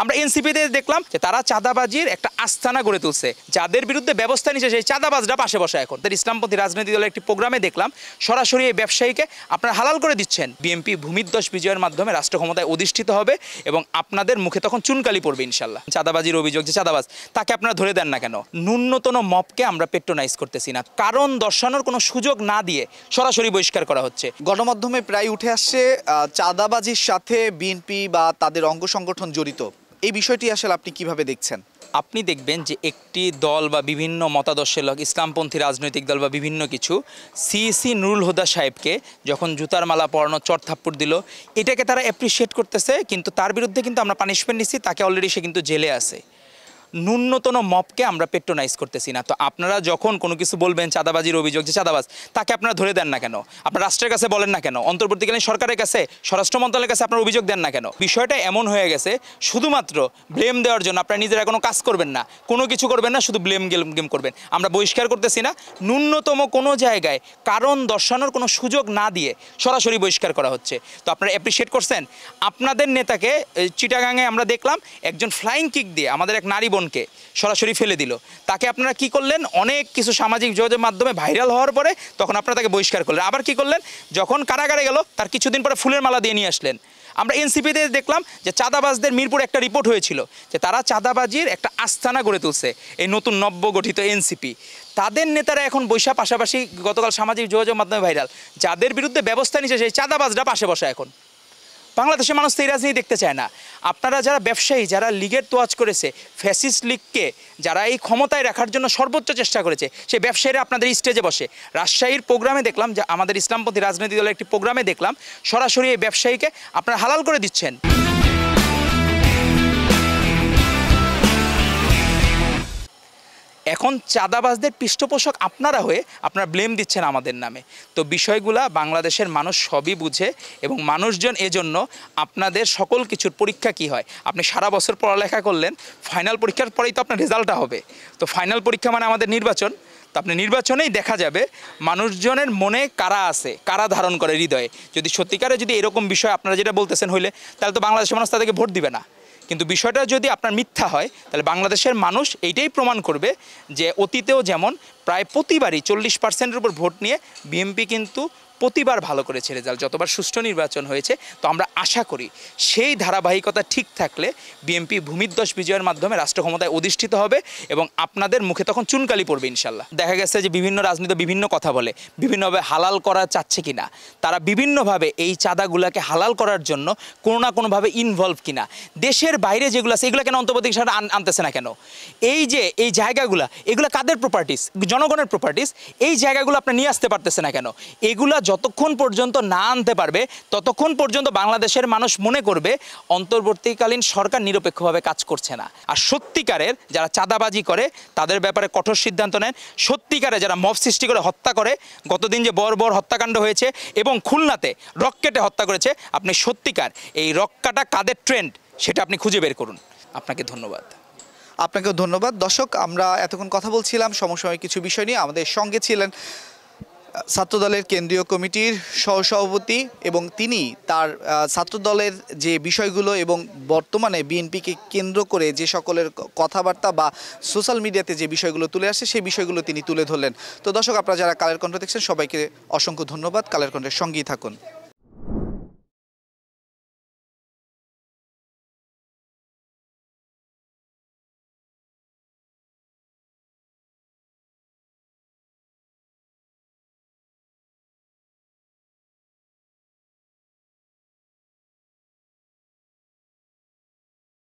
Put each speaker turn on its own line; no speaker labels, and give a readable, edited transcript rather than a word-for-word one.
আমরা এনসিপিতে দেখলাম যে তারা চাঁদাবাজির একটা আস্তানা গড়ে তুলছে, যাদের বিরুদ্ধে ব্যবস্থা নিচ্ছে সেই চাঁদাবাজরা পাশে বসে। এখন তাদের ইসলামপন্থী রাজনৈতিক দলের একটি প্রোগ্রামে দেখলাম সরাসরি এই ব্যবসায়ীকে আপনারা হালাল করে দিচ্ছেন। বিএনপি ভূমিধ্বস বিজয়ের মাধ্যমে রাষ্ট্র ক্ষমতায় অধিষ্ঠিত হবে এবং আপনাদের মুখে তখন চুনকালি পড়বে ইনশাল্লাহ। চাঁদাবাজির অভিযোগ, যে চাঁদাবাজ তাকে আপনারা ধরে দেন না কেন? ন্যূনতম মবকে আমরা পেট্রোনাইজ করতেছি না, কারণ দর্শানোর কোনো সুযোগ না দিয়ে সরাসরি বহিষ্কার করা হচ্ছে।
গণমাধ্যমে প্রায় উঠে আসছে চাঁদাবাজির সাথে বিএনপি বা তাদের অঙ্গ সংগঠন জড়িত। এই বিষয়টি আসলে আপনি কিভাবে দেখছেন?
আপনি দেখবেন যে একটি দল বা বিভিন্ন মতাদর্শের লোক, ইসলামপন্থী রাজনৈতিক দল বা বিভিন্ন কিছু সিইসি নুরুল হুদা সাহেবকে যখন জুতার মালা পরানো, চট থাপ্পড় দিল, এটাকে তারা অ্যাপ্রিসিয়েট করতেছে, কিন্তু তার বিরুদ্ধে কিন্তু আমরা পানিশমেন্ট নিচ্ছি, তাকে অলরেডি সে কিন্তু জেলে আছে। ন্যূনতম মবকে আমরা পেট্রোনাইজ করতেছি না। তো আপনারা যখন কোনো কিছু বলবেন চাঁদাবাজির অভিযোগ, যে চাঁদাবাজ তাকে আপনারা ধরে দেন না কেন? আপনারা রাষ্ট্রের কাছে বলেন না কেন? অন্তর্বর্তীকালীন সরকারের কাছে, স্বরাষ্ট্র মন্ত্রণালয়ের কাছে আপনারা অভিযোগ দেন না কেন? বিষয়টা এমন হয়ে গেছে শুধুমাত্র ব্লেম দেওয়ার জন্য আপনারা নিজেরা কোনো কাজ করবেন না, কোনো কিছু করবেন না, শুধু ব্লেম গেম করবেন। আমরা বহিষ্কার করতেছি না, ন্যূনতম কোনো জায়গায় কারণ দর্শানোর কোনো সুযোগ না দিয়ে সরাসরি বহিষ্কার করা হচ্ছে। তো আপনারা অ্যাপ্রিসিয়েট করছেন। আপনাদের নেতাকে চিটাগাঙে আমরা দেখলাম একজন ফ্লাইং কিক দিয়ে আমাদের এক নারী বোনকে সরাসরি ফেলে দিল। তাকে আপনারা কি করলেন? অনেক কিছু সামাজিক যোগাযোগের মাধ্যমে ভাইরাল হওয়ার পরে তখন আপনারা তাকে বহিষ্কার করলেন। আবার কি করলেন? যখন কারাগারে গেল তার কিছুদিন পরে ফুলের মালা দিয়ে নিয়ে আসলেন। আমরা এনসিপিতে দেখলাম যে চাঁদাবাজদের মিরপুরে একটা রিপোর্ট হয়েছিল যে তারা চাঁদাবাজির একটা আস্তানা গড়ে তুলছে, এই নতুন নব্য গঠিত এনসিপি। তাদের নেতারা এখন বৈশা পাশাপাশি গতকাল সামাজিক যোগাযোগ মাধ্যমে ভাইরাল, যাদের বিরুদ্ধে ব্যবস্থা নিচ্ছে সেই চাঁদাবাজরা পাশে বসা। এখন বাংলাদেশের মানুষ তো এই রাজনীতি দেখতে চায় না। আপনারা যারা ব্যবসায়ী, যারা লীগের তোয়াজ করেছে, ফ্যাসিস্ট লীগকে যারা এই ক্ষমতায় রাখার জন্য সর্বোচ্চ চেষ্টা করেছে, সেই ব্যবসায়ীরা আপনাদের স্টেজে বসে। রাজশাহীর প্রোগ্রামে দেখলাম যে আমাদের ইসলামপন্থী রাজনৈতিক দলের একটি প্রোগ্রামে দেখলাম সরাসরি এই ব্যবসায়ীকে আপনারা হালাল করে দিচ্ছেন। এখন চাঁদাবাজদের পৃষ্ঠপোষক আপনারা হয়ে আপনারা ব্লেম দিচ্ছেন আমাদের নামে। তো বিষয়গুলা বাংলাদেশের মানুষ সবই বুঝে এবং মানুষজন এজন্য আপনাদের সকল কিছুর পরীক্ষা কি হয়। আপনি সারা বছর পড়ালেখা করলেন, ফাইনাল পরীক্ষার পরেই তো আপনার রেজাল্টটা হবে। তো ফাইনাল পরীক্ষা মানে আমাদের নির্বাচন। তো আপনি নির্বাচনেই দেখা যাবে মানুষজনের মনে কারা আছে, কারা ধারণ করে হৃদয়ে। যদি সত্যিকারে যদি এরকম বিষয় আপনারা যেটা বলতেছেন হইলে, তাহলে তো বাংলাদেশের মানুষ তাদেরকে ভোট দিবে না। কিন্তু বিষয়টা যদি আপনার মিথ্যা হয়, তাহলে বাংলাদেশের মানুষ এইটাই প্রমাণ করবে যে অতীতেও যেমন প্রায় প্রতিবারই 40%-এর উপর ভোট নিয়ে বিএনপি কিন্তু প্রতিবার ভালো করেছে রেজাল্ট, যতবার সুষ্ঠু নির্বাচন হয়েছে। তো আমরা আশা করি সেই ধারাবাহিকতা ঠিক থাকলে বিএনপি ভূমিধ্বস বিজয়ের মাধ্যমে রাষ্ট্র ক্ষমতায় অধিষ্ঠিত হবে এবং আপনাদের মুখে তখন চুনকালি পড়বে ইনশাল্লাহ। দেখা গেছে যে বিভিন্ন রাজনীতি বিভিন্ন কথা বলে, বিভিন্নভাবে হালাল করা চাচ্ছে কিনা, তারা বিভিন্নভাবে এই চাঁদাগুলাকে হালাল করার জন্য কোনো না কোনোভাবে ইনভলভ কিনা, দেশের বাইরে যেগুলো আছে এগুলো কেন অন্তর্বর্তী সরকার আনতেছে না কেন? এই যে এই জায়গাগুলো, এগুলো কাদের প্রপার্টিস? জনগণের প্রপার্টিস। এই জায়গাগুলো আপনি নিয়ে আসতে পারতেছে না কেন? এগুলা যতক্ষণ পর্যন্ত না আনতে পারবে ততক্ষণ পর্যন্ত বাংলাদেশের মানুষ মনে করবে অন্তর্বর্তীকালীন সরকার নিরপেক্ষভাবে কাজ করছে না। আর সত্যিকারের যারা চাঁদাবাজি করে তাদের ব্যাপারে কঠোর সিদ্ধান্ত নেন, সত্যিকারে যারা মব সৃষ্টি করে হত্যা করে, গতদিন যে বর্বর হত্যাকাণ্ড হয়েছে এবং খুলনাতে রকেটে হত্যা করেছে, আপনি সত্যিকার এই রক্কাটা কাদের ট্রেন্ড সেটা আপনি খুঁজে বের করুন। আপনাকে ধন্যবাদ।
আপনাকেও ধন্যবাদ। দর্শক, আমরা এতক্ষণ কথা বলছিলাম সমসাময়িক কিছু বিষয় নিয়ে। আমাদের সঙ্গে ছিলেন ছাত্রদলের কেন্দ্রীয় কমিটির সহসভাপতি এবং তিনি তার ছাত্রদলের যে বিষয়গুলো এবং বর্তমানে বিএনপিকে কেন্দ্র করে যে সকলের কথাবার্তা বা সোশ্যাল মিডিয়াতে যে বিষয়গুলো তুলে আসছে সেই বিষয়গুলো তিনি তুলে ধরলেন। তো দর্শক, আপনারা যারা কালের কণ্ঠ দেখছেন সবাইকে অসংখ্য ধন্যবাদ। কালের কণ্ঠের সঙ্গেই থাকুন।